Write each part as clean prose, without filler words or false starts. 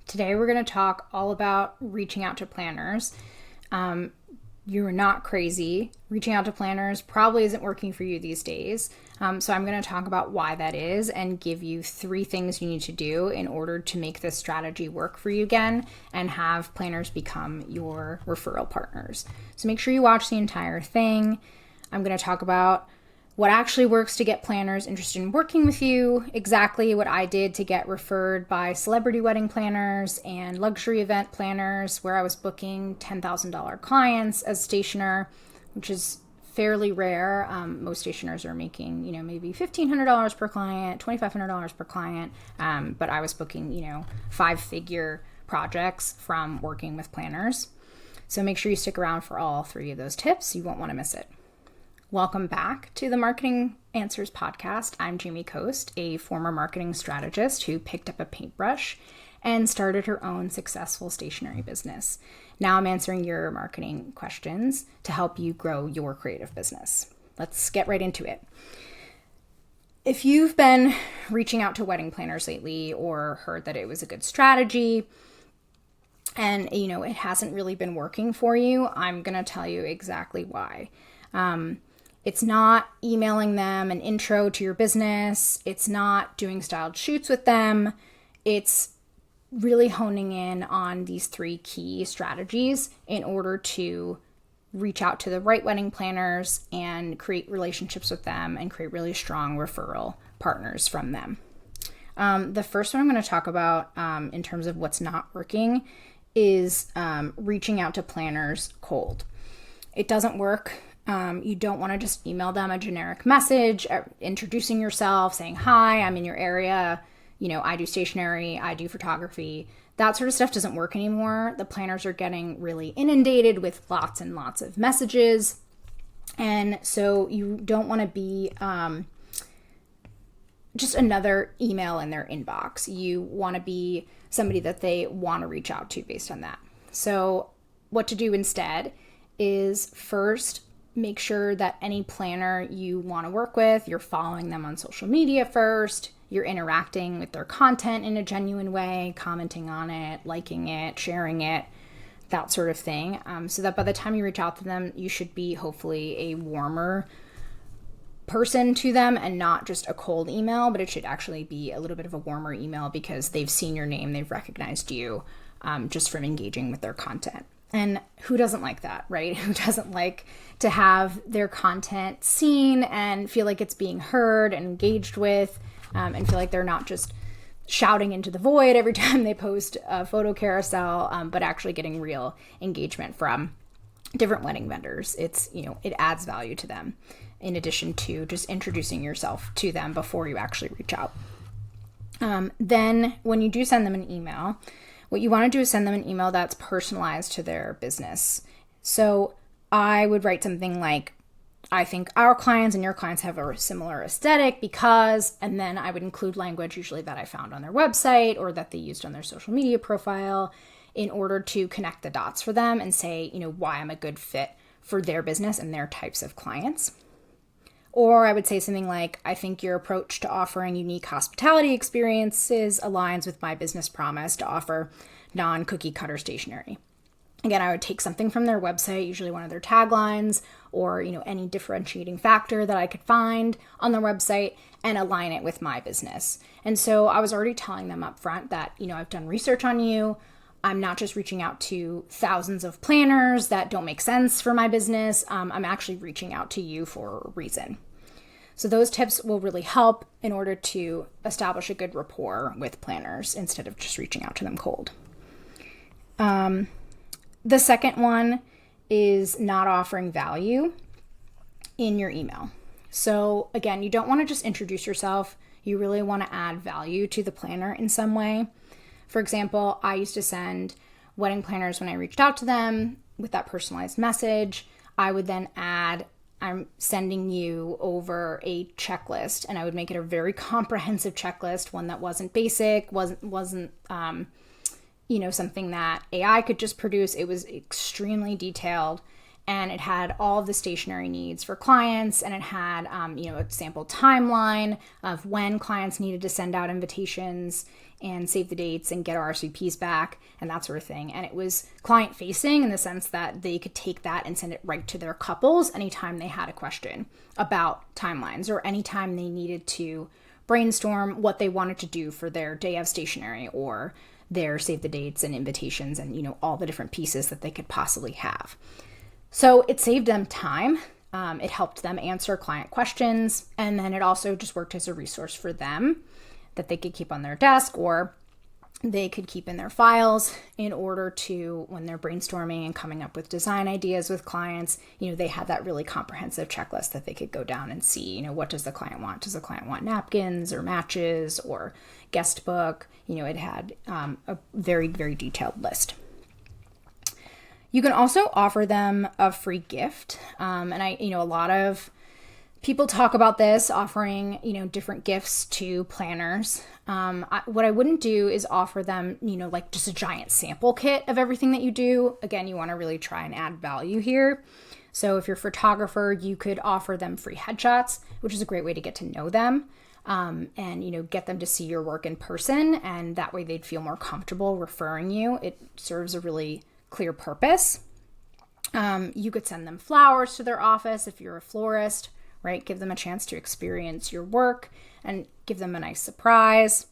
Today we're going to talk all about reaching out to planners. You're not crazy. Reaching out to planners probably isn't working for you these days. So I'm going to talk about why that is and give you 3 things you need to do in order to make this strategy work for you again and have planners become your referral partners. So make sure you watch the entire thing. I'm going to talk about what actually works to get planners interested in working with you, exactly what I did to get referred by celebrity wedding planners and luxury event planners, where I was booking $10,000 clients as stationer, which is fairly rare. Most stationers are making, maybe $1,500 per client, $2,500 per client, but I was booking, 5-figure projects from working with planners. So make sure you stick around for all 3 of those tips. You won't want to miss it. Welcome back to the Marketing Answers podcast. I'm Jamie Coast, a former marketing strategist who picked up a paintbrush and started her own successful stationery business. Now I'm answering your marketing questions to help you grow your creative business. Let's get right into it. If you've been reaching out to wedding planners lately or heard that it was a good strategy and, it hasn't really been working for you, I'm going to tell you exactly why. It's not emailing them an intro to your business. It's not doing styled shoots with them. It's really honing in on these 3 key strategies in order to reach out to the right wedding planners and create relationships with them and create really strong referral partners from them. The first one I'm going to talk about in terms of what's not working is reaching out to planners cold. It doesn't work. You don't want to just email them a generic message, introducing yourself, saying, hi, I'm in your area. I do stationery, I do photography. That sort of stuff doesn't work anymore. The planners are getting really inundated with lots and lots of messages. And so you don't want to be just another email in their inbox. You want to be somebody that they want to reach out to based on that. So what to do instead is first, make sure that any planner you want to work with, you're following them on social media first, you're interacting with their content in a genuine way, commenting on it, liking it, sharing it, that sort of thing. So that by the time you reach out to them, you should be hopefully a warmer person to them and not just a cold email, but it should actually be a little bit of a warmer email because they've seen your name, they've recognized you just from engaging with their content. And who doesn't like that, right? Who doesn't like to have their content seen and feel like it's being heard and engaged with, and feel like they're not just shouting into the void every time they post a photo carousel, but actually getting real engagement from different wedding vendors. It's, it adds value to them in addition to just introducing yourself to them before you actually reach out. Then when you do send them an email, what you want to do is send them an email that's personalized to their business. So I would write something like, I think our clients and your clients have a similar aesthetic because, and then I would include language usually that I found on their website or that they used on their social media profile in order to connect the dots for them and say, why I'm a good fit for their business and their types of clients. Or I would say something like, I think your approach to offering unique hospitality experiences aligns with my business promise to offer non-cookie cutter stationery. Again, I would take something from their website, usually one of their taglines or, any differentiating factor that I could find on their website and align it with my business. And so I was already telling them up front that, I've done research on you. I'm not just reaching out to thousands of planners that don't make sense for my business. I'm actually reaching out to you for a reason. So those tips will really help in order to establish a good rapport with planners instead of just reaching out to them cold. The second one is not offering value in your email. So again, you don't want to just introduce yourself. You really want to add value to the planner in some way. For example, I used to send wedding planners when I reached out to them with that personalized message. I would then add, I'm sending you over a checklist, and I would make it a very comprehensive checklist, one that wasn't basic, wasn't something that AI could just produce. It was extremely detailed and it had all of the stationery needs for clients, and it had, a sample timeline of when clients needed to send out invitations and save the dates and get RSVPs back and that sort of thing. And it was client facing in the sense that they could take that and send it right to their couples anytime they had a question about timelines or anytime they needed to brainstorm what they wanted to do for their day of stationery or their save the dates and invitations and, all the different pieces that they could possibly have. So it saved them time. It helped them answer client questions. And then it also just worked as a resource for them that they could keep on their desk or they could keep in their files in order to, when they're brainstorming and coming up with design ideas with clients, they had that really comprehensive checklist that they could go down and see, what does the client want? Does the client want napkins or matches or guest book? It had a very, very detailed list. You can also offer them a free gift. And a lot of people talk about this, offering, different gifts to planners. What I wouldn't do is offer them, like just a giant sample kit of everything that you do. Again, you want to really try and add value here. So if you're a photographer, you could offer them free headshots, which is a great way to get to know them. And get them to see your work in person. And that way they'd feel more comfortable referring you. It serves a really clear purpose. You could send them flowers to their office if you're a florist, right? Give them a chance to experience your work and give them a nice surprise.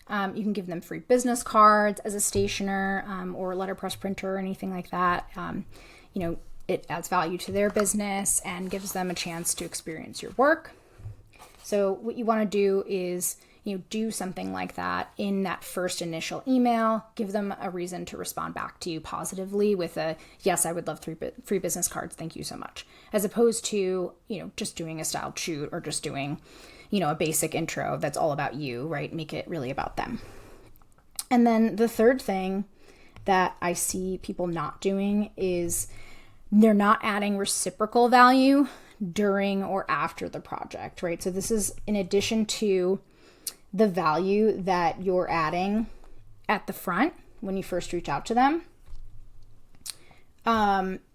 You can give them free business cards as a stationer or letterpress printer or anything like that. It adds value to their business and gives them a chance to experience your work. So what you want to do is, do something like that in that first initial email. Give them a reason to respond back to you positively with a, yes, I would love free business cards. Thank you so much. As opposed to, just doing a styled shoot or just doing, a basic intro that's all about you, right? Make it really about them. And then the third thing that I see people not doing is they're not adding reciprocal value during or after the project, right? So this is in addition to the value that you're adding at the front when you first reach out to them.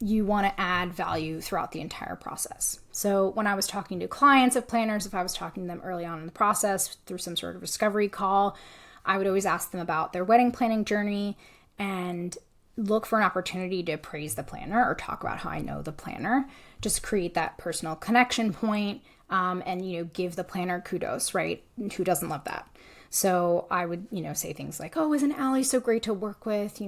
You want to add value throughout the entire process. So when I was talking to clients of planners, if I was talking to them early on in the process through some sort of discovery call, I would always ask them about their wedding planning journey and look for an opportunity to praise the planner or talk about how I know the planner. Just create that personal connection point, and, give the planner kudos, right? Who doesn't love that? So I would, say things like, oh, isn't Allie so great to work with?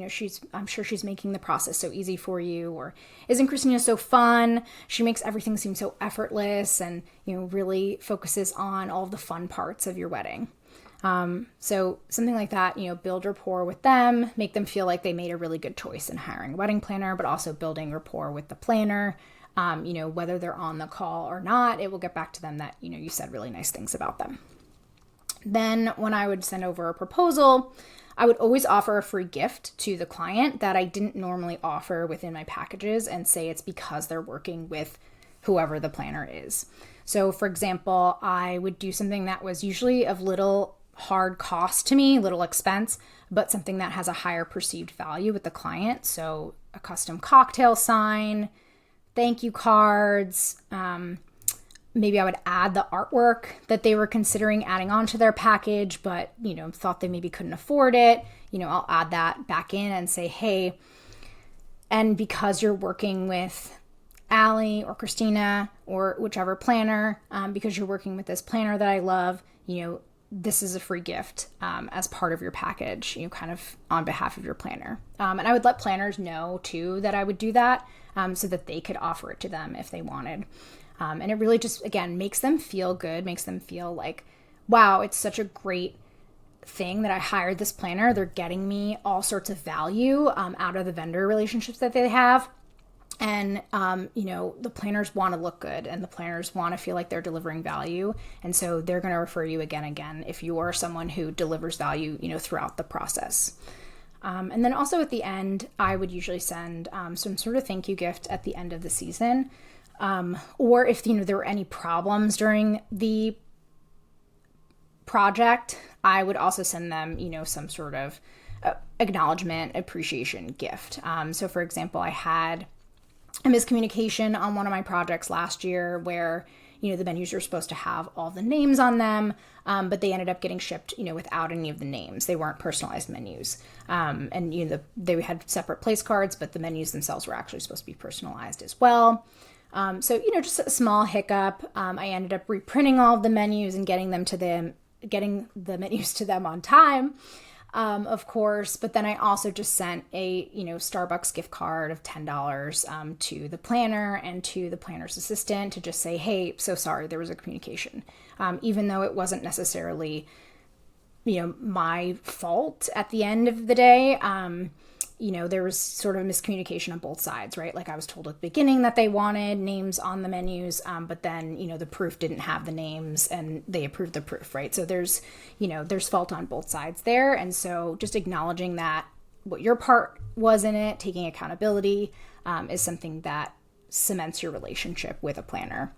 I'm sure she's making the process so easy for you. Or isn't Christina so fun? She makes everything seem so effortless and, really focuses on all the fun parts of your wedding. So something like that, build rapport with them, make them feel like they made a really good choice in hiring a wedding planner, but also building rapport with the planner. Whether they're on the call or not, it will get back to them that, you said really nice things about them. Then when I would send over a proposal, I would always offer a free gift to the client that I didn't normally offer within my packages and say it's because they're working with whoever the planner is. So for example, I would do something that was usually of little hard cost to me, little expense, but something that has a higher perceived value with the client. So a custom cocktail sign, thank you cards, maybe I would add the artwork that they were considering adding onto their package, but, thought they maybe couldn't afford it. I'll add that back in and say, hey, and because you're working with Allie or Christina or whichever planner, because you're working with this planner that I love, this is a free gift as part of your package, kind of on behalf of your planner. And I would let planners know too that I would do that so that they could offer it to them if they wanted. And it really just, again, makes them feel good, makes them feel like, wow, it's such a great thing that I hired this planner. They're getting me all sorts of value out of the vendor relationships that they have. And, the planners want to look good and the planners want to feel like they're delivering value. And so they're going to refer you again, if you are someone who delivers value, throughout the process. And then also at the end, I would usually send some sort of thank you gift at the end of the season. Or if, there were any problems during the project, I would also send them, some sort of acknowledgement, appreciation gift. So for example, I had a miscommunication on one of my projects last year where, the menus were supposed to have all the names on them, but they ended up getting shipped, without any of the names. They weren't personalized menus. And, they had separate place cards, but the menus themselves were actually supposed to be personalized as well. So, just a small hiccup. I ended up reprinting all of the menus and getting the menus to them on time. Of course, but then I also just sent a, Starbucks gift card of $10 to the planner and to the planner's assistant to just say, hey, so sorry, there was a communication. Even though it wasn't necessarily, my fault at the end of the day, there was sort of miscommunication on both sides, right? Like I was told at the beginning that they wanted names on the menus, but then, the proof didn't have the names and they approved the proof, right? So there's fault on both sides there. And so just acknowledging that what your part was in it, taking accountability, is something that cements your relationship with a planner.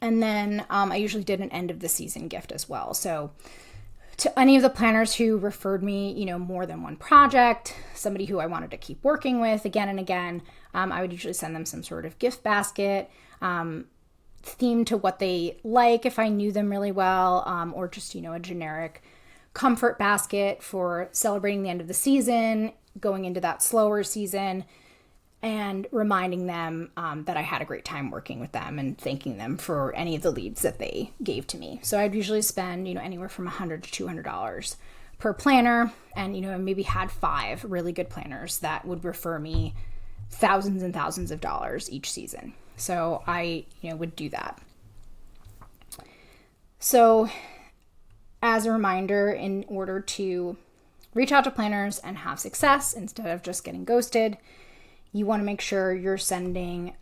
And then I usually did an end of the season gift as well. So to any of the planners who referred me, more than one project, somebody who I wanted to keep working with again and again, I would usually send them some sort of gift basket, themed to what they like if I knew them really well, or just, a generic comfort basket for celebrating the end of the season, going into that slower season, and reminding them that I had a great time working with them and thanking them for any of the leads that they gave to me. So I'd usually spend, anywhere from $100 to $200 per planner, and, maybe had 5 really good planners that would refer me thousands and thousands of dollars each season. So I, would do that. So as a reminder, in order to reach out to planners and have success instead of just getting ghosted, you want to make sure you're sending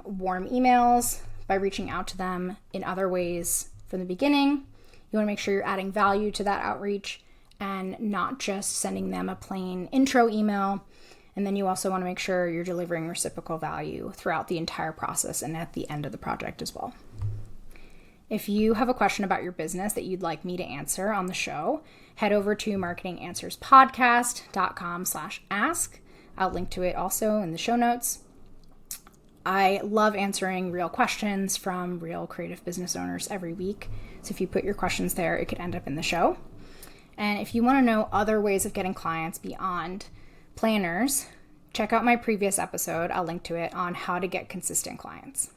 warm emails by reaching out to them in other ways from the beginning. You want to make sure you're adding value to that outreach and not just sending them a plain intro email. And then you also want to make sure you're delivering reciprocal value throughout the entire process and at the end of the project as well. If you have a question about your business that you'd like me to answer on the show, head over to marketinganswerspodcast.com/ask. I'll link to it also in the show notes. I love answering real questions from real creative business owners every week. So if you put your questions there, it could end up in the show. And if you want to know other ways of getting clients beyond planners, check out my previous episode. I'll link to it on how to get consistent clients.